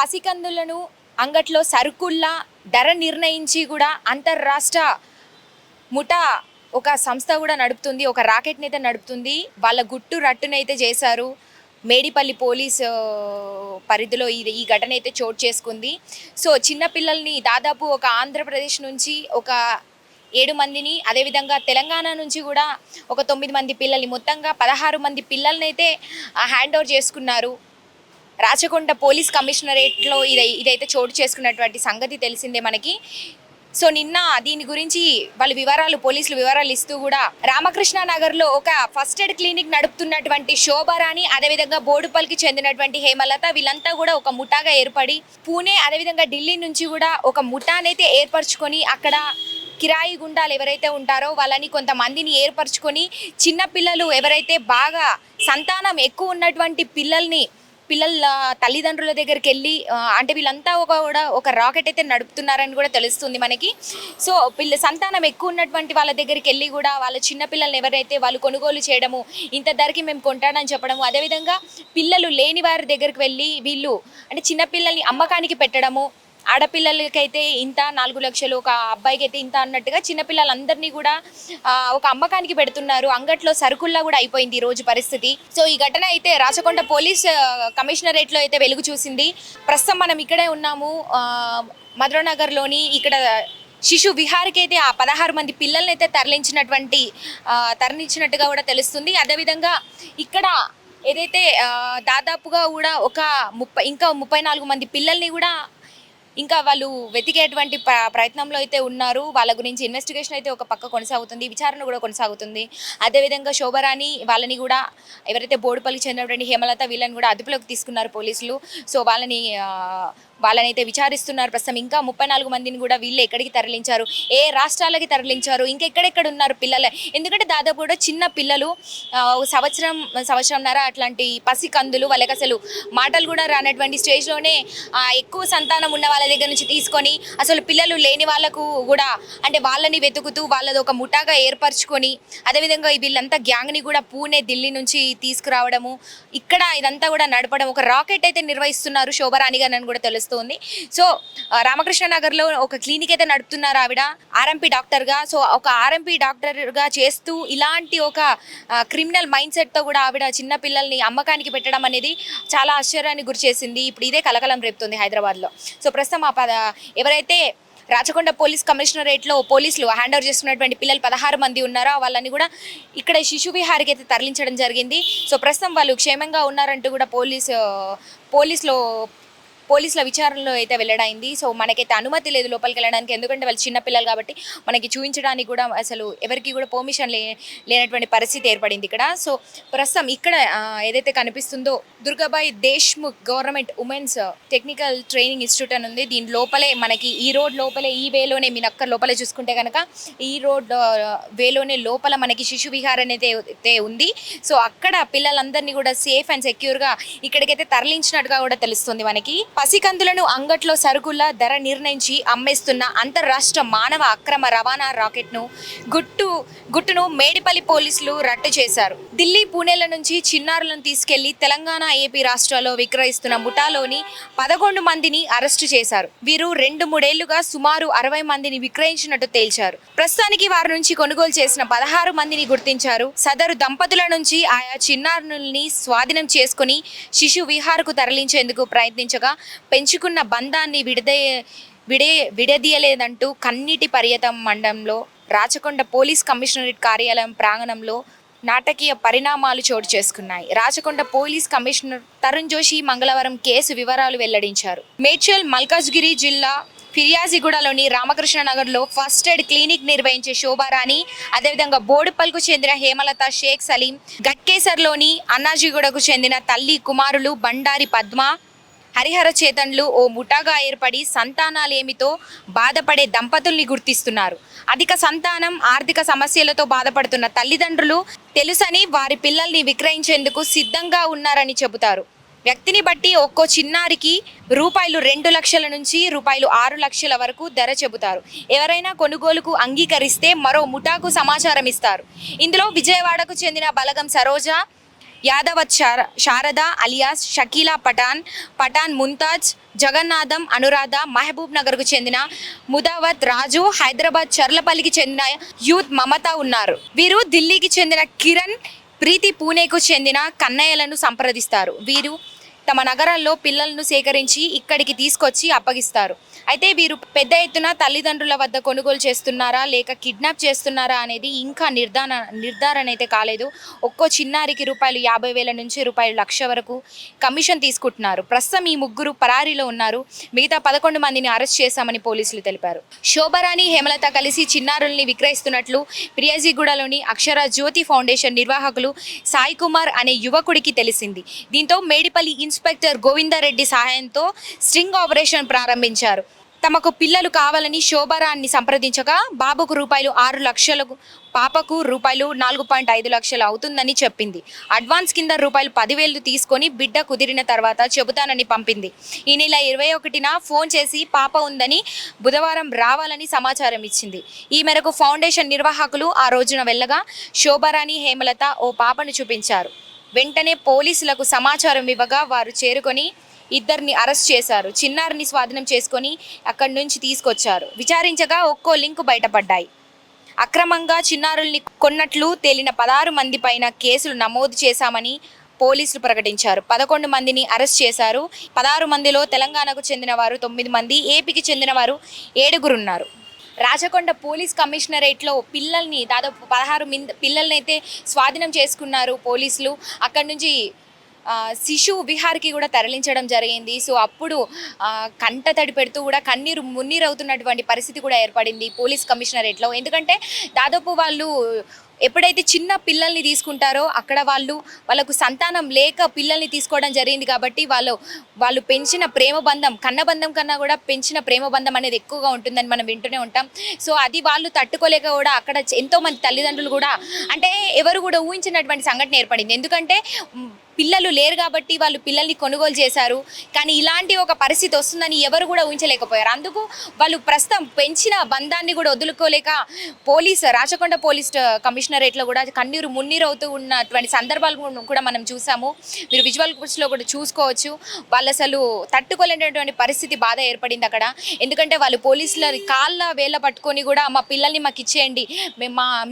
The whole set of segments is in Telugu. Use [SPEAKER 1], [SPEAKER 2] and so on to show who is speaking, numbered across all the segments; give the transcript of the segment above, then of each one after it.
[SPEAKER 1] పసికందులను అంగట్లో సరుకుల్లా ధర నిర్ణయించి కూడా అంతర్రాష్ట్ర ముఠా ఒక సంస్థ కూడా నడుపుతుంది, ఒక రాకెట్ని అయితే నడుపుతుంది. వాళ్ళ గుట్టు రట్టునైతే చేశారు. మేడిపల్లి పోలీస్ పరిధిలో ఈ ఘటన అయితే చోటు చేసుకుంది. సో చిన్నపిల్లల్ని దాదాపు ఒక ఆంధ్రప్రదేశ్ నుంచి ఒక 7 మందిని, అదేవిధంగా తెలంగాణ నుంచి కూడా ఒక 9 మంది పిల్లల్ని, మొత్తంగా 16 మంది పిల్లల్ని అయితే హ్యాండ్ ఓవర్ చేసుకున్నారు. రాచకొండ పోలీస్ కమిషనరేట్లో ఇదైతే చోటు చేసుకున్నటువంటి సంగతి తెలిసిందే మనకి. సో నిన్న దీని గురించి పోలీసులు వివరాలు ఇస్తూ కూడా రామకృష్ణ నగర్లో ఒక ఫస్ట్ ఎయిడ్ క్లినిక్ నడుపుతున్నటువంటి శోభారాణి, అదేవిధంగా బోడుపల్లికి చెందినటువంటి హేమలత, వీళ్ళంతా కూడా ఒక ముఠాగా ఏర్పడి పూణే అదేవిధంగా ఢిల్లీ నుంచి కూడా ఒక ముఠానైతే ఏర్పరచుకొని అక్కడ కిరాయి గుండాలు ఎవరైతే ఉంటారో వాళ్ళని కొంతమందిని ఏర్పరచుకొని చిన్నపిల్లలు ఎవరైతే బాగా సంతానం ఎక్కువ ఉన్నటువంటి పిల్లల తల్లిదండ్రుల దగ్గరికి వెళ్ళి, అంటే వీళ్ళంతా కూడా ఒక రాకెట్ అయితే నడుపుతున్నారని కూడా తెలుస్తుంది మనకి. సో సంతానం ఎక్కువ ఉన్నటువంటి వాళ్ళ దగ్గరికి వెళ్ళి కూడా వాళ్ళ చిన్నపిల్లల్ని ఎవరైతే వాళ్ళు కొనుగోలు చేయడము, ఇంత ధరకి మేము కొంటానని చెప్పడము, అదేవిధంగా పిల్లలు లేని వారి దగ్గరికి వెళ్ళి వీళ్ళు అంటే చిన్నపిల్లల్ని అమ్మకానికి పెట్టడము, ఆడపిల్లలకైతే ఇంత 4 లక్షలు, ఒక అబ్బాయికి అయితే ఇంత అన్నట్టుగా చిన్నపిల్లలందరినీ కూడా ఒక అమ్మకానికి పెడుతున్నారు. అంగట్లో సరుకుల్లా కూడా అయిపోయింది ఈ రోజు పరిస్థితి. సో ఈ ఘటన అయితే రాచకొండ పోలీస్ కమిషనరేట్లో అయితే వెలుగు చూసింది. ప్రస్తుతం మనం ఇక్కడే ఉన్నాము, మధురనగర్లోని ఇక్కడ శిశు విహార్కి అయితే ఆ 16 మంది పిల్లల్ని అయితే తరలించినట్టుగా కూడా తెలుస్తుంది. అదేవిధంగా ఇక్కడ ఏదైతే దాదాపుగా కూడా ఒక 34 మంది పిల్లల్ని కూడా ఇంకా వాళ్ళు వెతికేటువంటి ప్రయత్నంలో అయితే ఉన్నారు. వాళ్ళ గురించి ఇన్వెస్టిగేషన్ అయితే ఒక పక్క కొనసాగుతుంది, విచారణ కూడా కొనసాగుతుంది. అదేవిధంగా శోభరాని వాళ్ళని కూడా, ఎవరైతే బోడుపల్లికి చెందినటువంటి హేమలత, వీళ్ళని కూడా అదుపులోకి తీసుకున్నారు పోలీసులు. సో వాళ్ళనైతే విచారిస్తున్నారు. ప్రస్తుతం ఇంకా 34 మందిని కూడా వీళ్ళు ఎక్కడికి తరలించారు, ఏ రాష్ట్రాలకి తరలించారు, ఇంకెక్కడెక్కడ ఉన్నారు పిల్లలు, ఎందుకంటే దాదాపు కూడా చిన్న పిల్లలు, సంవత్సరంన్నర అట్లాంటి పసికందులు, వాళ్ళకి అసలు మాటలు కూడా రానటువంటి స్టేజ్లోనే ఎక్కువ సంతానం ఉన్న వాళ్ళ దగ్గర నుంచి తీసుకొని అసలు పిల్లలు లేని వాళ్ళకు కూడా అంటే వాళ్ళని వెతుకుతూ వాళ్ళది ఒక ముఠాగా ఏర్పరచుకొని, అదేవిధంగా వీళ్ళంతా గ్యాంగ్ని కూడా పూణే ఢిల్లీ నుంచి తీసుకురావడము, ఇక్కడ ఇదంతా కూడా నడపడం, ఒక రాకెట్ అయితే నిర్వహిస్తున్నారు శోభరాణి గారు అని కూడా తెలుస్తుంది. సో రామకృష్ణ నగర్లో ఒక క్లినిక్ అయితే నడుపుతున్నారు ఆవిడ, ఆర్ఎంపీ డాక్టర్గా. సో ఒక ఆర్ఎంపీ డాక్టర్గా చేస్తూ ఇలాంటి ఒక క్రిమినల్ మైండ్ సెట్తో కూడా ఆవిడ చిన్న పిల్లల్ని అమ్మకానికి పెట్టడం అనేది చాలా ఆశ్చర్యాన్ని గురిచేసింది. ఇప్పుడు ఇదే కలకలం రేపుతుంది హైదరాబాద్లో. సో ప్రస్తుతం ఎవరైతే రాచకొండ పోలీస్ కమిషనరేట్లో పోలీసులు హ్యాండ్ ఓవర్ చేసుకున్నటువంటి పిల్లలు 16 మంది ఉన్నారో వాళ్ళని కూడా ఇక్కడ శిశు విహారికి అయితే తరలించడం జరిగింది. సో ప్రస్తుతం వాళ్ళు క్షేమంగా ఉన్నారంటూ కూడా పోలీసుల విచారణలో అయితే వెల్లడైంది. సో మనకైతే అనుమతి లేదు లోపలికి వెళ్ళడానికి, ఎందుకంటే వాళ్ళు చిన్నపిల్లలు కాబట్టి మనకి చూపించడానికి కూడా అసలు ఎవరికి కూడా పర్మిషన్ లేనటువంటి పరిస్థితి ఏర్పడింది ఇక్కడ. సో ప్రస్తుతం ఇక్కడ ఏదైతే కనిపిస్తుందో Durgabai Deshmukh government women's technical training institute అని ఉంది. దీని లోపలే మనకి ఈ రోడ్ లోపలే, ఈ వేలోనే మీ నక్క లోపలే చూసుకుంటే కనుక ఈ రోడ్ వేలోనే లోపల మనకి శిశు విహార్ అనేది ఉంది. సో అక్కడ పిల్లలందరినీ కూడా సేఫ్ అండ్ సెక్యూర్గా ఇక్కడికైతే తరలించినట్టుగా కూడా తెలుస్తుంది మనకి. పసికందులను అంగట్లో సరుకుల ధర నిర్ణయించి అమ్మేస్తున్న అంతర్రాష్ట్ర మానవ అక్రమ రవాణా రాకెట్ను గుట్టును మేడిపల్లి పోలీసులు రట్టు చేశారు. ఢిల్లీ, పూణేల నుంచి చిన్నారులను తీసుకెళ్లి తెలంగాణ, ఏపీ రాష్ట్రాల్లో విక్రయిస్తున్న ముఠాలోని 11 మందిని అరెస్టు చేశారు. వీరు 2-3 ఏళ్లుగా సుమారు 60 మందిని విక్రయించినట్టు తేల్చారు. ప్రస్తుతానికి వారి నుంచి కొనుగోలు చేసిన 16 మందిని గుర్తించారు. సదరు దంపతుల నుంచి ఆయా చిన్నారుల్ని స్వాధీనం చేసుకుని శిశు విహార్కు తరలించేందుకు ప్రయత్నించగా పెంచుకున్న బంధాన్ని విడదీయలేదంటూ కన్నీటి పర్యటం మండలంలో రాచకొండ పోలీస్ కమిషనరేట్ కార్యాలయం ప్రాంగణంలో నాటకీయ పరిణామాలు చోటు చేసుకున్నాయి. రాచకొండ పోలీస్ కమిషనర్ తరుణ్ జోషి మంగళవారం కేసు వివరాలు వెల్లడించారు. మేడ్చల్ మల్కాజ్గిరి జిల్లా ఫిర్యాజిగూడలోని రామకృష్ణ నగర్లో ఫస్ట్ ఎయిడ్ క్లినిక్ నిర్వహించే శోభారాణి, అదేవిధంగా బోడుపల్లికు చెందిన హేమలత, షేక్ సలీం, గట్కేసర్లోని అన్నాజీగూడకు చెందిన తల్లి కుమారులు బండారి పద్మ, హరిహర చేతన్లు ఓ ముఠాగా ఏర్పడి సంతానాలేమితో బాధపడే దంపతుల్ని గుర్తిస్తున్నారు. అధిక సంతానం, ఆర్థిక సమస్యలతో బాధపడుతున్న తల్లిదండ్రులు తెలుసని వారి పిల్లల్ని విక్రయించేందుకు సిద్ధంగా ఉన్నారని చెబుతారు. వ్యక్తిని బట్టి ఒక్కో చిన్నారికి రూపాయలు 2 లక్షల నుంచి రూపాయలు 6 లక్షల వరకు ధర చెబుతారు. ఎవరైనా కొనుగోలుకు అంగీకరిస్తే మరో ముఠాకు సమాచారం ఇస్తారు. ఇందులో విజయవాడకు చెందిన బలగం సరోజ, యాదవత్ శారద అలియాస్ షకీలా పఠాన్, పఠాన్ ముంతాజ్, జగన్నాథం అనురాధ మహబూబ్ నగర్కు చెందిన ముదావత్ రాజు, హైదరాబాద్ చర్లపల్లికి చెందిన యూత్ మమత ఉన్నారు. వీరు ఢిల్లీకి చెందిన కిరణ్, ప్రీతి పూణేకు చెందిన కన్నయ్యలను సంప్రదిస్తారు. వీరు తమ నగరాల్లో పిల్లలను సేకరించి ఇక్కడికి తీసుకొచ్చి అప్పగిస్తారు. అయితే వీరు పెద్ద ఎత్తున తల్లిదండ్రుల వద్ద కొనుగోలు చేస్తున్నారా లేక కిడ్నాప్ చేస్తున్నారా అనేది ఇంకా నిర్ధారణ అయితే కాలేదు. ఒక్కో చిన్నారికి ₹50,000 నుంచి ₹1,00,000 వరకు కమిషన్ తీసుకుంటున్నారు. ప్రస్తుతం ఈ ముగ్గురు పరారీలో ఉన్నారు. మిగతా 11 మందిని అరెస్ట్ చేశామని పోలీసులు తెలిపారు. శోభారాణి, హేమలత కలిసి చిన్నారుల్ని విక్రయిస్తున్నట్లు ఫిర్యాజిగూడలోని అక్షర జ్యోతి ఫౌండేషన్ నిర్వాహకులు సాయి కుమార్ అనే యువకుడికి తెలిసింది. దీంతో మేడిపల్లి ఇన్స్పెక్టర్ గోవిందారెడ్డి సహాయంతో స్ట్రింగ్ ఆపరేషన్ ప్రారంభించారు. తమకు పిల్లలు కావాలని శోభారాన్ని సంప్రదించగా బాబుకు ₹6 లక్షలు, పాపకు ₹4.5 లక్షలు అవుతుందని చెప్పింది. అడ్వాన్స్ కింద ₹10,000 తీసుకొని బిడ్డ కుదిరిన తర్వాత చెబుతానని పంపింది. ఈ నెల 21న ఫోన్ చేసి పాప ఉందని, బుధవారం రావాలని సమాచారం ఇచ్చింది. ఈ మేరకు ఫౌండేషన్ నిర్వాహకులు ఆ రోజున వెళ్ళగా శోభారాణి, హేమలత ఓ పాపను చూపించారు. వెంటనే పోలీసులకు సమాచారం ఇవ్వగా వారు చేరుకొని ఇద్దరిని అరెస్ట్ చేశారు. చిన్నారిని స్వాధీనం చేసుకొని అక్కడి నుంచి తీసుకొచ్చారు. విచారించగా ఒక్కో లింకు బయటపడ్డాయి. అక్రమంగా చిన్నారుల్ని కొన్నట్లు తేలిన 16 మంది పైన కేసులు నమోదు చేశామని పోలీసులు ప్రకటించారు. 11 మందిని అరెస్ట్ చేశారు. 16 మందిలో తెలంగాణకు చెందిన వారు 9 మంది, ఏపీకి చెందిన వారు 7 ఉన్నారు. రాచకొండ పోలీస్ కమిషనరేట్లో పిల్లల్ని దాదాపు 16 పిల్లల్ని అయితే స్వాధీనం చేసుకున్నారు పోలీసులు. అక్కడి నుంచి శిశు విహార్కి కూడా తరలించడం జరిగింది. సో అప్పుడు కంట తడి పెడుతూ కూడా కన్నీరు మున్నీరు అవుతున్నటువంటి పరిస్థితి కూడా ఏర్పడింది పోలీస్ కమిషనరేట్లో. ఎందుకంటే దాదాపు వాళ్ళు ఎప్పుడైతే చిన్న పిల్లల్ని తీసుకుంటారో అక్కడ వాళ్ళకు సంతానం లేక పిల్లల్ని తీసుకోవడం జరిగింది. కాబట్టి వాళ్ళు పెంచిన ప్రేమ బంధం, కన్నబంధం కన్నా కూడా పెంచిన ప్రేమ బంధం అనేది ఎక్కువగా ఉంటుందని మనం వింటూనే ఉంటాం. సో అది వాళ్ళు తట్టుకోలేక కూడా అక్కడ ఎంతోమంది తల్లిదండ్రులు కూడా, అంటే ఎవరు కూడా ఊహించినటువంటి సంఘటన ఏర్పడింది. ఎందుకంటే పిల్లలు లేరు కాబట్టి వాళ్ళు పిల్లల్ని కొనుగోలు చేశారు. కానీ ఇలాంటి ఒక పరిస్థితి వస్తుందని ఎవరు కూడా ఊహించలేకపోయారు. అందుకు వాళ్ళు ప్రస్తుతం పెంచిన బంధాన్ని కూడా వదులుకోలేక రాచకొండ పోలీస్ కమిషనరేట్లో కూడా కన్నీరు మున్నీరు అవుతూ ఉన్నటువంటి సందర్భాలు కూడా మనం చూసాము. మీరు విజువల్స్లో కూడా చూసుకోవచ్చు. వాళ్ళు అసలు తట్టుకోలేనటువంటి పరిస్థితి, బాధ ఏర్పడింది అక్కడ. ఎందుకంటే వాళ్ళు పోలీసుల కాళ్ళ వేళ్ళ పట్టుకొని కూడా మా పిల్లల్ని మాకు ఇచ్చేయండి,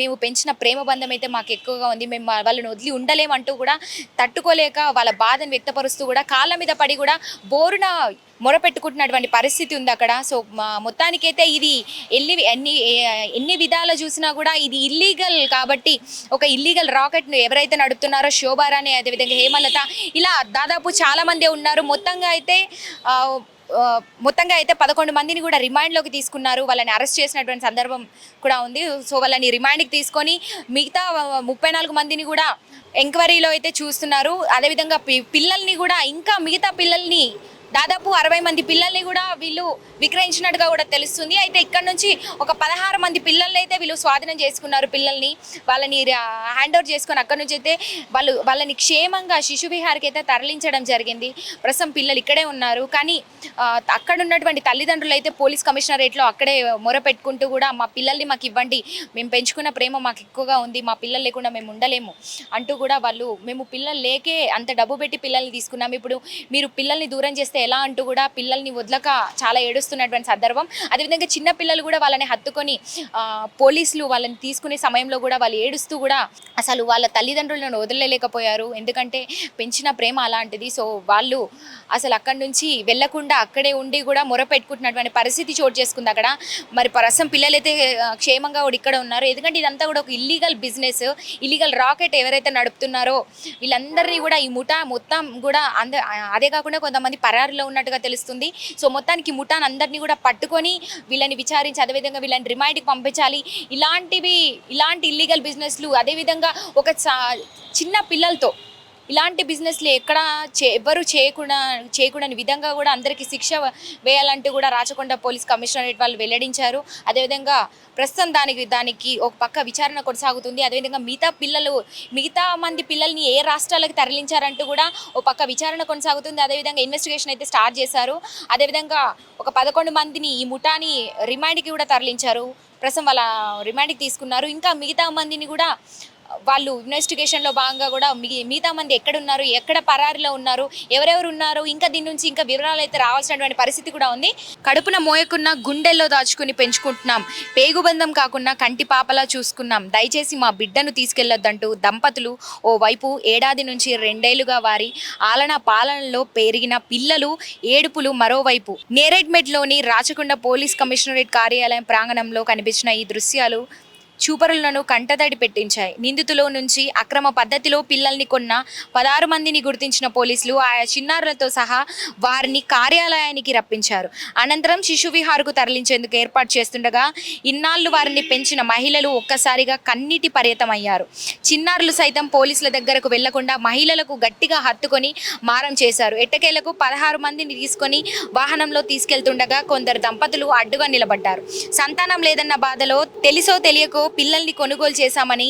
[SPEAKER 1] మేము పెంచిన ప్రేమ బంధం అయితే మాకు ఎక్కువగా ఉంది, మేము వాళ్ళని వదిలి ఉండలేమంటూ కూడా తట్టుకోలేక వాళ్ళ బాధను వ్యక్తపరుస్తూ కూడా కాళ్ళ మీద పడి కూడా బోరున మొరపెట్టుకుంటున్నటువంటి పరిస్థితి ఉంది అక్కడ. సో మొత్తానికైతే ఇది ఎన్ని విధాలు చూసినా కూడా ఇది ఇల్లీగల్. కాబట్టి ఒక ఇల్లీగల్ రాకెట్ను ఎవరైతే నడుపుతున్నారో శోభారాణి, అదేవిధంగా హేమలత, ఇలా దాదాపు చాలామంది ఉన్నారు. మొత్తంగా అయితే 11 మందిని కూడా రిమాండ్లోకి తీసుకున్నారు. వాళ్ళని అరెస్ట్ చేసినటువంటి సందర్భం కూడా ఉంది. సో వాళ్ళని రిమాండ్కి తీసుకొని మిగతా 34 మందిని కూడా ఎంక్వైరీలో అయితే చూస్తున్నారు. అదేవిధంగా పిల్లల్ని కూడా, ఇంకా మిగతా పిల్లల్ని దాదాపు 60 మంది పిల్లల్ని కూడా వీళ్ళు విక్రయించినట్టుగా కూడా తెలుస్తుంది. అయితే ఇక్కడ నుంచి ఒక 16 మంది పిల్లల్ని అయితే వీళ్ళు స్వాధీనం చేసుకున్నారు. పిల్లల్ని వాళ్ళని హ్యాండ్ ఓవర్ చేసుకొని అక్కడ నుంచి అయితే వాళ్ళని క్షేమంగా శిశు విహార్కి అయితే తరలించడం జరిగింది. ప్రస్తుతం పిల్లలు ఇక్కడే ఉన్నారు. కానీ అక్కడ ఉన్నటువంటి తల్లిదండ్రులు అయితే పోలీస్ కమిషనరేట్లో అక్కడే మొరపెట్టుకుంటూ కూడా మా పిల్లల్ని మాకు ఇవ్వండి, మేము పెంచుకున్న ప్రేమ మాకు ఎక్కువగా ఉంది, మా పిల్లలు లేకుండా మేము ఉండలేము అంటూ కూడా మేము పిల్లలు లేకే అంత డబ్బు పెట్టి పిల్లల్ని తీసుకున్నాము, ఇప్పుడు మీరు పిల్లల్ని దూరం చేస్తే ఎలా అంటూ కూడా పిల్లల్ని వదలక చాలా ఏడుస్తున్నటువంటి సందర్భం. అదేవిధంగా చిన్న పిల్లలు కూడా వాళ్ళని హత్తుకొని పోలీసులు వాళ్ళని తీసుకునే సమయంలో కూడా వాళ్ళు ఏడుస్తూ కూడా అసలు వాళ్ళ తల్లిదండ్రులను వదిలేలేకపోయారు. ఎందుకంటే పెంచిన ప్రేమ అలాంటిది. సో వాళ్ళు అసలు అక్కడి నుంచి వెళ్లకుండా అక్కడే ఉండి కూడా మొరపెట్టుకుంటున్నటువంటి పరిస్థితి చోటు చేసుకుంది అక్కడ. మరి ప్రస్తుతం పిల్లలైతే క్షేమంగా కూడా ఇక్కడ ఉన్నారు. ఎందుకంటే ఇదంతా కూడా ఒక ఇల్లీగల్ బిజినెస్, ఇల్లీగల్ రాకెట్ ఎవరైతే నడుపుతున్నారో వీళ్ళందరినీ కూడా ఈ ముఠా మొత్తం కూడా అదే కాకుండా కొంతమంది పరారులో ఉన్నట్టుగా తెలుస్తుంది. సో మొత్తానికి ముఠాను అందరినీ కూడా పట్టుకొని వీళ్ళని విచారించి అదేవిధంగా వీళ్ళని రిమాండ్కి పంపించాలి. ఇలాంటి ఇల్లీగల్ బిజినెస్లు, అదేవిధంగా ఒక చిన్న పిల్లలతో ఇలాంటి బిజినెస్లు ఎవ్వరూ చేయకూడని విధంగా కూడా అందరికీ శిక్ష వేయాలంటూ కూడా రాచకొండ పోలీస్ కమిషనరేట్ వాళ్ళు వెల్లడించారు. అదేవిధంగా ప్రస్తుతం దానికి ఒక పక్క విచారణ కొనసాగుతుంది. అదేవిధంగా మిగతా మంది పిల్లల్ని ఏ రాష్ట్రాలకు తరలించారంటూ కూడా ఒక పక్క విచారణ కొనసాగుతుంది. అదేవిధంగా ఇన్వెస్టిగేషన్ అయితే స్టార్ట్ చేశారు. అదేవిధంగా ఒక 11 మందిని ఈ ముఠాని రిమాండ్కి కూడా తరలించారు. ప్రస్తుతం వాళ్ళ రిమాండ్కి తీసుకున్నారు. ఇంకా మిగతా మందిని కూడా వాళ్ళు ఇన్వెస్టిగేషన్లో భాగంగా కూడా మిగతా మంది ఎక్కడున్నారు, ఎక్కడ పరారిలో ఉన్నారు, ఎవరెవరు ఉన్నారు, ఇంకా దీని నుంచి ఇంకా వివరాలు అయితే రావాల్సినటువంటి పరిస్థితి కూడా ఉంది. కడుపున మోయకున్న గుండెల్లో దాచుకుని పెంచుకుంటున్నాం, పేగుబంధం కాకుండా కంటి పాపలా చూసుకున్నాం, దయచేసి మా బిడ్డను తీసుకెళ్లొద్దంటూ దంపతులు ఓవైపు ఏడాది నుంచి 2 ఏళ్లుగా వారి ఆలన పాలనలో పెరిగిన పిల్లలు ఏడుపులు మరోవైపు. నేరేడ్మెట్లోని రాచకొండ పోలీస్ కమిషనరేట్ కార్యాలయం ప్రాంగణంలో కనిపించిన ఈ దృశ్యాలు చూపరులను కంటతడి పెట్టించాయి. నిందితుల నుంచి అక్రమ పద్ధతిలో పిల్లల్ని కొన్న 16 మందిని గుర్తించిన పోలీసులు ఆయా చిన్నారులతో సహా వారిని కార్యాలయానికి రప్పించారు. అనంతరం శిశు విహార్కు తరలించేందుకు ఏర్పాటు చేస్తుండగా ఇన్నాళ్లు వారిని పెంచిన మహిళలు ఒక్కసారిగా కన్నీటి పర్యతమయ్యారు. చిన్నారులు సైతం పోలీసుల దగ్గరకు వెళ్లకుండా మహిళలకు గట్టిగా హత్తుకొని మారం చేశారు. ఎట్టకేలకు 16 మందిని తీసుకొని వాహనంలో తీసుకెళ్తుండగా కొందరు దంపతులు అడ్డుగా నిలబడ్డారు. సంతానం లేదన్న బాధలో తెలిసో తెలియకో పిల్లల్ని కొనుగోలు చేశామని,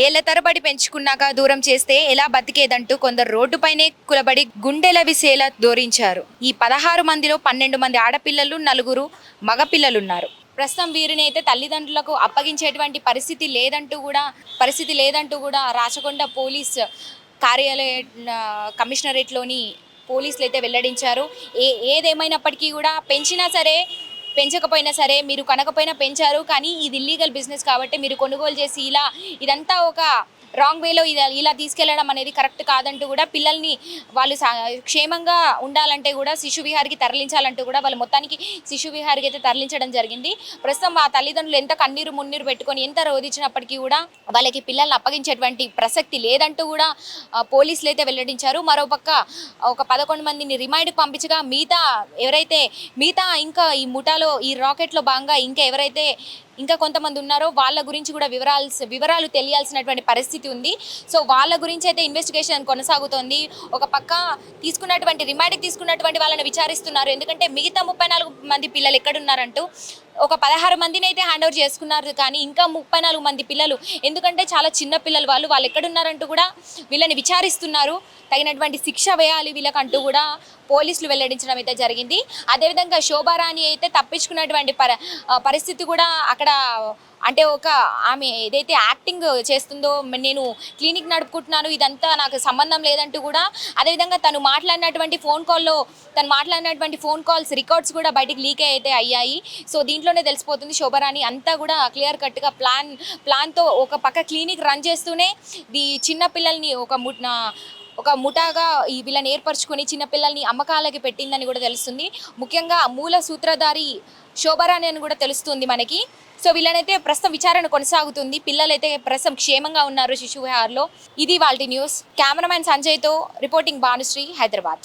[SPEAKER 1] ఏళ్ల తరబడి పెంచుకున్నాక దూరం చేస్తే ఎలా బతికేదంటూ కొందరు రోడ్డుపైనే కులబడి గుండెల విసేలా దోరించారు. ఈ 16 మందిలో 12 మంది ఆడపిల్లలు, 4 మగపిల్లలున్నారు. ప్రస్తుతం వీరిని అయితే తల్లిదండ్రులకు అప్పగించేటువంటి పరిస్థితి లేదంటూ కూడా రాచకొండ పోలీస్ కార్యాలయ కమిషనరేట్లోని పోలీసులు అయితే వెల్లడించారు. ఏదేమైనప్పటికీ కూడా పెంచకపోయినా సరే, మీరు కనకపోయినా పెంచారు, కానీ ఇది ఇల్లీగల్ బిజినెస్ కాబట్టి మీరు కొనుగోలు చేసి ఇదంతా ఒక రాంగ్ వేలో ఇలా తీసుకెళ్లడం అనేది కరెక్ట్ కాదంటూ కూడా పిల్లల్ని వాళ్ళు క్షేమంగా ఉండాలంటే కూడా శిశు విహార్కి తరలించాలంటూ కూడా వాళ్ళు మొత్తానికి శిశు విహార్కి అయితే తరలించడం జరిగింది. ప్రస్తుతం ఆ తల్లిదండ్రులు ఎంత కన్నీరు మున్నీరు పెట్టుకొని ఎంత రోధించినప్పటికీ కూడా వాళ్ళకి పిల్లల్ని అప్పగించేటువంటి ప్రసక్తి లేదంటూ కూడా పోలీసులు అయితే వెల్లడించారు. మరోపక్క ఒక 11 మందిని రిమాండ్కి పంపించగా మిగతా ఇంకా ఈ ముఠాలో ఈ రాకెట్లో భాగంగా ఇంకా కొంతమంది ఉన్నారో వాళ్ళ గురించి కూడా వివరాలు తెలియాల్సినటువంటి పరిస్థితి ఉంది. సో వాళ్ళ గురించి అయితే ఇన్వెస్టిగేషన్ కొనసాగుతోంది. ఒక పక్క రిమాండ్కి తీసుకున్నటువంటి వాళ్ళని విచారిస్తున్నారు. ఎందుకంటే మిగతా 34 మంది పిల్లలు ఎక్కడున్నారంటూ ఒక 16 మందిని అయితే హ్యాండ్ ఓవర్ చేసుకున్నారు, కానీ ఇంకా 34 మంది పిల్లలు, ఎందుకంటే చాలా చిన్న పిల్లలు వాళ్ళు ఎక్కడున్నారంటూ కూడా వీళ్ళని విచారిస్తున్నారు. తగినటువంటి శిక్ష వేయాలి వీళ్ళకంటూ కూడా పోలీసులు వెల్లడించడం అయితే జరిగింది. అదేవిధంగా శోభారాణి అయితే తప్పించుకున్నటువంటి పరిస్థితి కూడా అక్కడ, అంటే ఆమె ఏదైతే యాక్టింగ్ చేస్తుందో, నేను క్లినిక్ నడుపుకుంటున్నాను, ఇదంతా నాకు సంబంధం లేదంటూ కూడా, అదేవిధంగా తను మాట్లాడినటువంటి ఫోన్ కాల్స్ రికార్డ్స్ కూడా బయటికి లీక్ అయితే అయ్యాయి. సో దీంట్లోనే తెలిసిపోతుంది శోభారాణి అంతా కూడా క్లియర్ కట్గా ప్లాన్తో ఒక పక్క క్లినిక్ రన్ చేస్తూనే ఈ చిన్న పిల్లల్ని ఒక ముఠాగా వీళ్ళని ఏర్పరచుకొని చిన్నపిల్లల్ని అమ్మకాలకి పెట్టిందని కూడా తెలుస్తుంది. ముఖ్యంగా మూల సూత్రధారి శోభారాణి అని కూడా తెలుస్తుంది మనకి. సో వీళ్ళనైతే ప్రస్తుతం విచారణ కొనసాగుతుంది. పిల్లలైతే ప్రస్తుతం క్షేమంగా ఉన్నారు శిశు విహార్లో. ఇది వాళ్ళ న్యూస్. కెమెరామెన్ సంజయ్తో రిపోర్టింగ్ భానుశ్రీ, హైదరాబాద్.